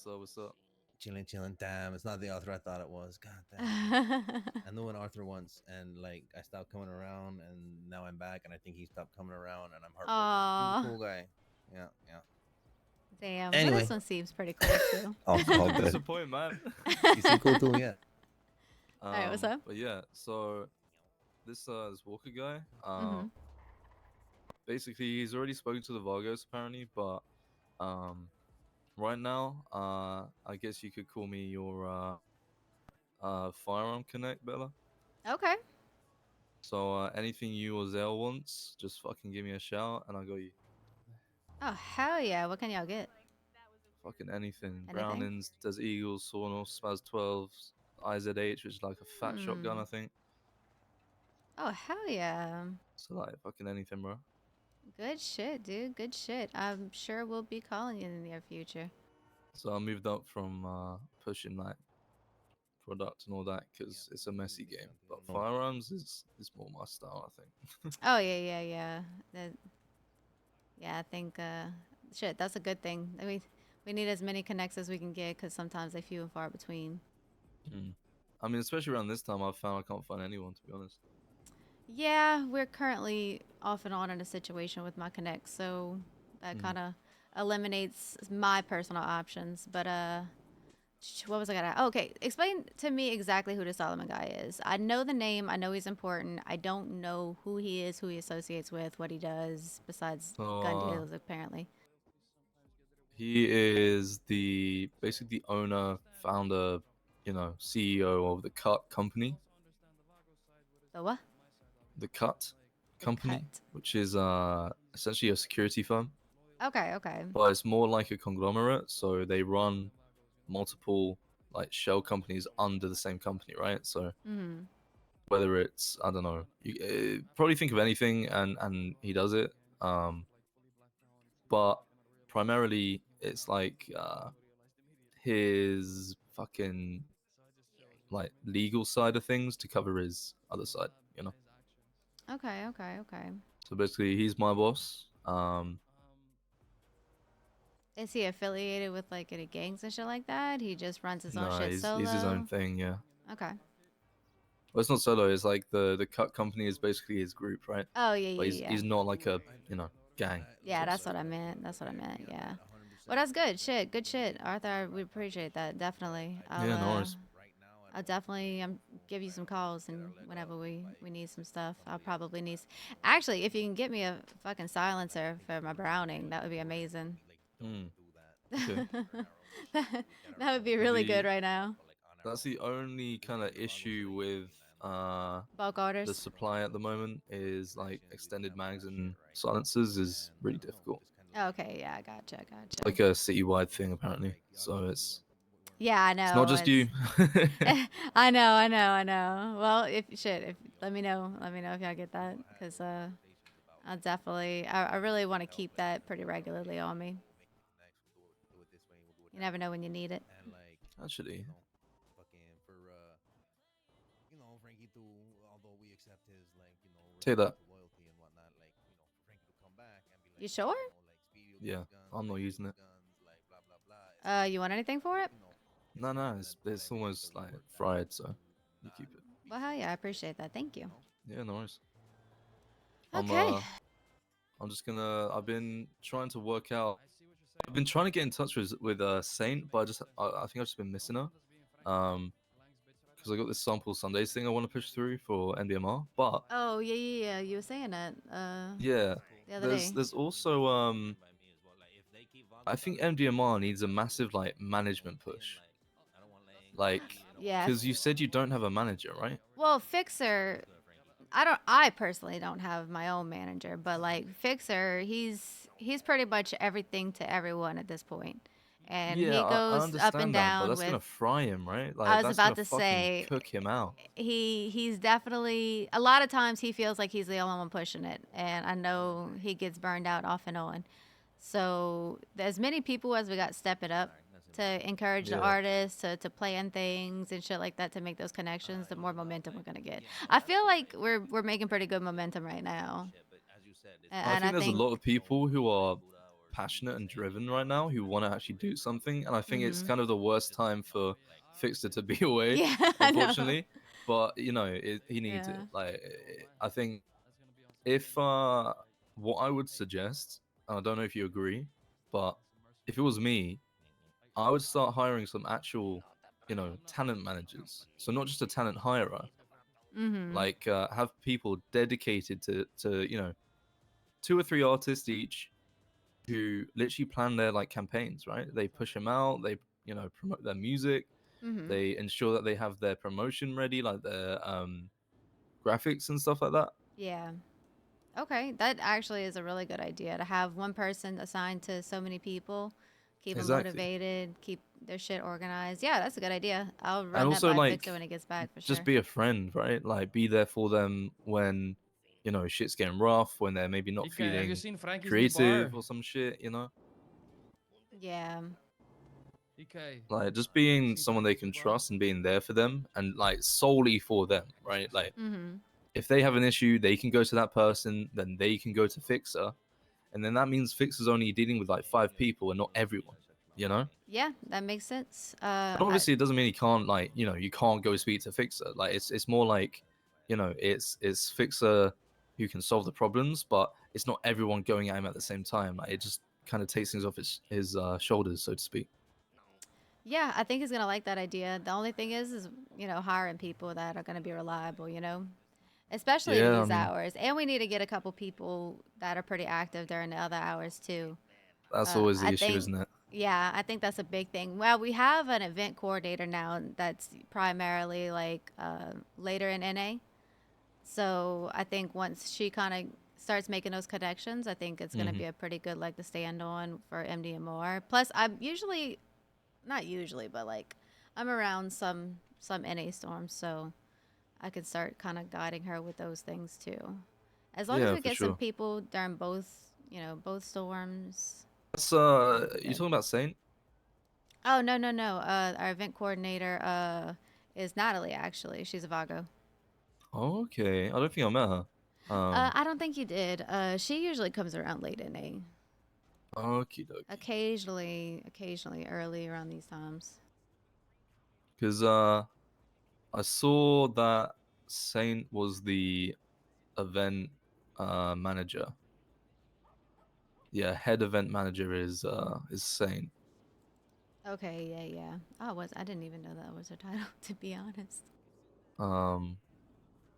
What's up? Chilling, chilling. Damn, it's not the Arthur I thought it was. God damn. I knew an Arthur once, and like I stopped coming around, and now I'm back, and I think he stopped coming around, and I'm heartbroken. He was a Aw, cool guy. Yeah, yeah. damn. Well, this Anyway, one seems pretty cool too. all Don't good. disappoint, man. You seem cool too. Yeah. All right, what's up? But yeah, so this Walker guy, Mhm. basically he's already spoken to the Vagos apparently, but um, right now, I guess you could call me your firearm connect, Bella. Okay. So anything you or Zell wants, just fucking give me a shout, and I got you. Oh hell yeah! What can y'all get? Fucking anything. Anything? Brownings, Des Eagles, Sonos, Spaz 12s, IZH, which is like a fat shotgun, Hmm. I think. Oh hell yeah! So like fucking anything, bro. Good shit, dude. Good shit. I'm sure we'll be calling you in the near future. So I moved up from pushing like product and all that because it's a messy game. But firearms is more my style, I think. Oh yeah, yeah, yeah. That, yeah, I think shit. That's a good thing. I mean, we need as many connects as we can get because sometimes they few and far between. Mm. I mean, especially around this time, I've found I can't find anyone to be honest. Yeah, we're currently off and on in a situation with my connect, so that Mm. kind of eliminates my personal options. But what was I gonna? Oh, okay, explain to me exactly who the Solomon guy is. I know the name. I know he's important. I don't know who he is, who he associates with, what he does besides So gun deals, apparently. he is the basically the owner, founder, CEO of the Cut Company, The what? the Cut The cut. Company, which is essentially a security firm, Okay, okay. but it's more like a conglomerate. So they run multiple like shell companies under the same company, right? So Mm-hmm. whether it's I don't know, you probably think of anything and he does it. But primarily it's like his fucking like legal side of things to cover his other side. Okay, okay, okay. So basically, he's my boss. Is he affiliated with like any gangs and shit like that? He just runs his own No, shit he's his own solo. thing. Yeah. Okay. Well, it's not solo. It's like the cut company is basically his group, right? Oh yeah, But yeah, yeah. he's not like a gang, Yeah, so to that's say. what I meant. That's what I meant. Yeah. Well, that's good. Shit, good shit, Arthur. We appreciate that. Definitely. Yeah, no worries. I'll definitely give you some calls and whenever we need some stuff. I'll probably need. Actually, if you can get me a fucking silencer for my Browning, that would be amazing. Hmm. Okay. that would be really good The right now. That's the only kind of issue with Bulk the orders. supply at the moment is like extended mags and silencers is really difficult. Okay, yeah, gotcha, It's gotcha. like a citywide thing apparently, so Yeah, I it's not know. just you. I know, I know, I know. Well, if shit, if let me know if y'all get that, cause I'll definitely, I really want to keep that pretty regularly on me. You never know when you need it. Actually, take that. You sure? Yeah, I'm not using it. You want anything for it? No, no, it's almost like fried, so you keep it. Well, hell yeah, I appreciate that. Thank you. Yeah, no worries. I'm Okay. I'm just gonna. I've been trying to work out. I've been trying to get in touch with Saint, but I think I've just been missing her. Because I got this sample Sundays thing I want to push through for NBMR, but Oh yeah, yeah, yeah. You were saying that yeah, the other there's day. there's also I think MDMR needs a massive like management push, like Yeah. because you said you don't have a manager, right? Well, Fixer, I personally don't have my own manager, but like Fixer, he's pretty much everything to everyone at this point. And Yeah, he I goes up and understand that, but down that's with gonna fry him, right? I Like was that's about gonna to fucking say cook him out. he's definitely a lot of times he feels like he's the only one pushing it, and I know he gets burned out off and on. So as many people as we got step it up to encourage the Yeah. artists to plan things and shit like that to make those connections, the more momentum we're gonna get. I feel like we're making pretty good momentum right now, I and think I there's a think lot of people who are passionate and driven right now who want to actually do something, and I think it's Mhm. kind of the worst time for Fixer to be away, Yeah, I know. unfortunately. But you know, he needs it. Yeah. Like, I think if what I would suggest, I don't know if you agree, but if it was me, I would start hiring some actual, talent managers. So not just a talent hirer, Mhm. like have people dedicated to 2 or 3 artists each who literally plan their like campaigns, right? They push them out, they promote their music, Mhm. they ensure that they have their promotion ready, like their graphics and stuff like that. Yeah. Okay, that actually is a really good idea to have one person assigned to so many people, keep them Exactly. motivated, keep their shit organized. Yeah, that's a good idea. I'll And run that also by Fixer like when he gets back for just sure. be a friend, right? Like be there for them when shit's getting rough, when they're maybe not DK, have you feeling seen Frankie's new creative bar? or some shit. Yeah. DK, Like just have you being seen someone they Frankie's can new bar? trust and being there for them and like solely for them, right? Like Mhm. if they have an issue, they can go to that person, then they can go to Fixer, and then that means Fixer's only dealing with like 5 people and not everyone. Yeah, that makes sense. And obviously, it doesn't mean you can't like you can't go speak to Fixer. Like it's more like it's Fixer who can solve the problems, but it's not everyone going at him at the same time. Like it just kind of takes things off his shoulders, so to speak. yeah, I think he's gonna like that idea. The only thing is hiring people that are gonna be reliable. Especially in Yeah, I these mean hours. And we need to get a couple people that are pretty active during the other hours too. that's always I the issue, think, isn't it? yeah, I think that's a big thing. Well, we have an event coordinator now that's primarily like later in NA. So I think once she kind of starts making those connections, I think it's going to Hmm. be a pretty good leg to stand on for MDMR. Plus, I'm usually, not usually, but like I'm around some NA storms, so I could start kind of guiding her with those things too. As long as Yeah, we for get some sure. people during both storms. That's We'll be you good. talking about Saint? Oh no no no! Our event coordinator is Natalie. Actually, she's a Vago. Oh, okay, I don't think I met her. I don't think you did. She usually comes around late in a. Okie dokie. Occasionally early around these times. Because I saw that Saint was the event manager. Yeah, head event manager is Saint. Okay, yeah, yeah. I didn't even know that was her title, to be honest. Um,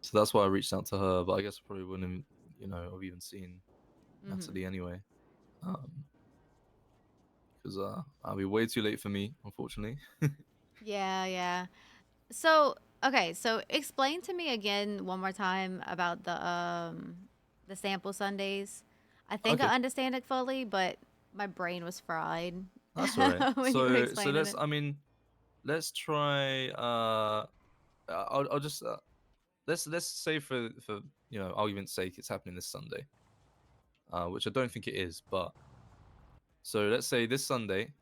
so that's why I reached out to her, but I guess I probably wouldn't have, have even seen Mhm. Natalie anyway. Because I'll be way too late for me, unfortunately. Yeah, yeah. So, okay, so explain to me again one more time about the sample Sundays. I think Okay, I understand it fully, but my brain was fried that's all right. when you were So explaining let's it. I mean let's try. I'll just let's say for argument's sake, it's happening this Sunday, which I don't think it is, but so let's say this Sunday,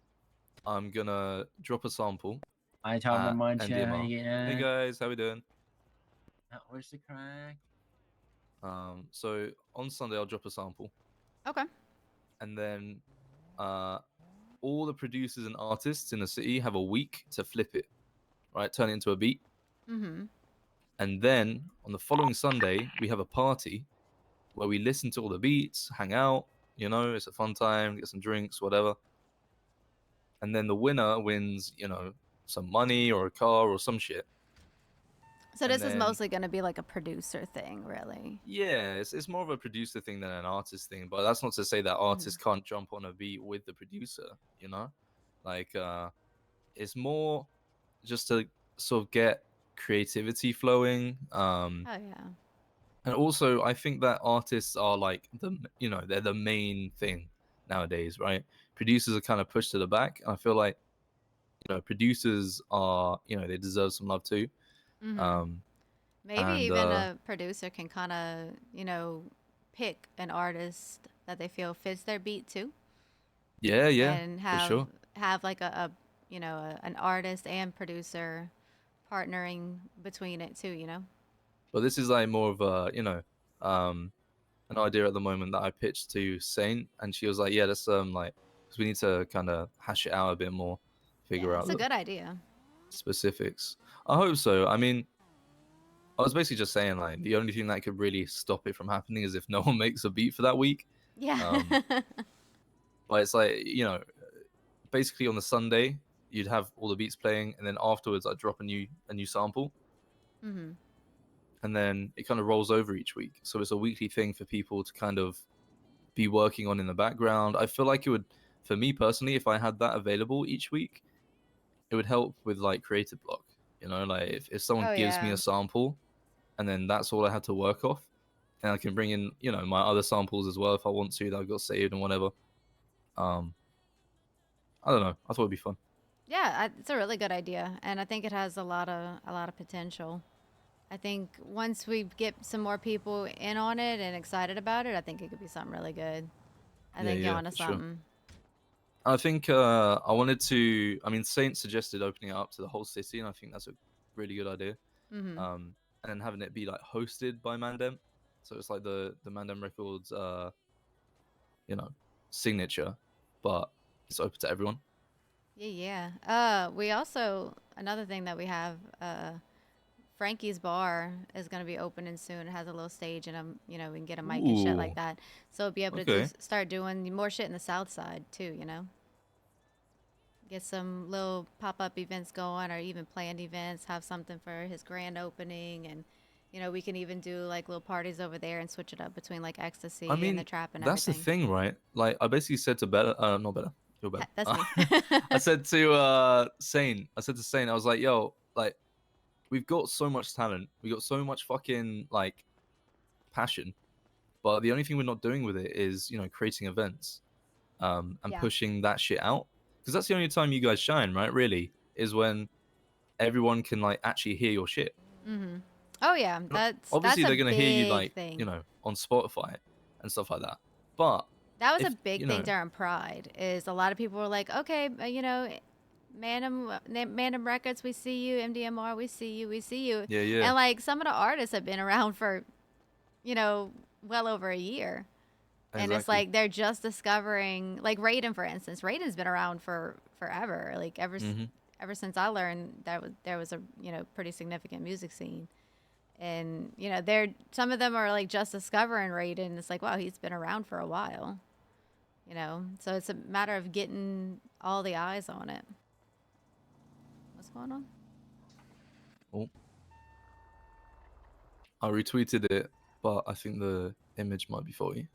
I'm gonna drop a sample I told at my munch, how NDMR. you Hey getting? guys, how we doing? Where's the crack? So on Sunday I'll drop a sample, Okay. and then uh, all the producers and artists in the city have a week to flip it, right? Turn it into a beat, Mhm. and then on the following Sunday we have a party where we listen to all the beats, hang out. It's a fun time, get some drinks, whatever. And then the winner wins, some money or a car or some shit. So And this is then mostly going to be like a producer thing, really. yeah, it's more of a producer thing than an artist thing, but that's not to say that Mhm. artists can't jump on a beat with the producer. Like it's more just to sort of get creativity flowing. Oh yeah. And also I think that artists are like they're the main thing nowadays, right? Producers are kind of pushed to the back. I feel like producers are they deserve some love too. Mhm. Um, Maybe and even a producer can kind of pick an artist that they feel fits their beat too, yeah, and for sure. have like an artist and producer partnering between it too. But this is like more of a um an idea at the moment that I pitched to Saint, and she was like, "Yeah, that's like, because we need to kind of hash it out a bit more, figure Yeah, out it's a the good idea. specifics." I hope so. I mean, I was basically just saying like the only thing that could really stop it from happening is if no one makes a beat for that week. Yeah. But it's like, basically on the Sunday you'd have all the beats playing, and then afterwards I'd drop a new sample, hmm and then it kind of rolls over each week. So it's a weekly thing for people to kind of be working on in the background. I feel like it would, for me personally, if I had that available each week, it would help with like creative block. Like if someone Oh gives me yeah. a sample and then that's all I had to work off, and I can bring in, my other samples as well if I want to that I've got saved and whatever. I don't know. I thought it'd be fun. Yeah, it's a really good idea, and I think it has a lot of potential. I think once we get some more people in on it and excited about it, I think it could be something really good. I think you're Yeah, onto for sure. something. I think I wanted to. I mean, Saint suggested opening it up to the whole city, and I think that's a really good idea. hmm And then having it be like hosted by Mandem, so it's like the Mandem Records, signature, but it's open to everyone. Yeah, yeah. We also another thing that we have. Frankie's Bar is going to be opening soon. It has a little stage and we can get a mic and shit like Ooh, that. So we'll be able to okay. start doing more shit in the South Side too. Get some little pop-up events going or even planned events, have something for his grand opening, and we can even do like little parties over there and switch it up between like ecstasy I and the mean, trap and that's the everything. thing, right? Like, I basically said to Better, not Better, you're Better. That's me. I said to Sane, I was like, yo, like, we've got so much talent, we got so much fucking like passion, but the only thing we're not doing with it is, creating events, and Yeah. pushing that shit out, because that's the only time you guys shine, right? Really, is when everyone can like actually hear your shit. Mhm. Oh yeah, that's Obviously, a they're gonna hear you big like, thing. on Spotify and stuff like that. But That was a if big thing during Pride. Is a lot of people were like, okay, Mandem Records, we see you. MDMR, we see you. We see you. yeah, yeah, And like some of the artists have been around for, well over a year. And it's exactly. like they're just discovering, like Raiden, for instance. Raiden's been around for forever. Like hmm ever since I learned that there was a pretty significant music scene. And they're some of them are like just discovering Raiden. It's like, wow, he's been around for a while. So it's a matter of getting all the eyes on it. What's going on? Oh, I retweeted it, but I think the image might be faulty.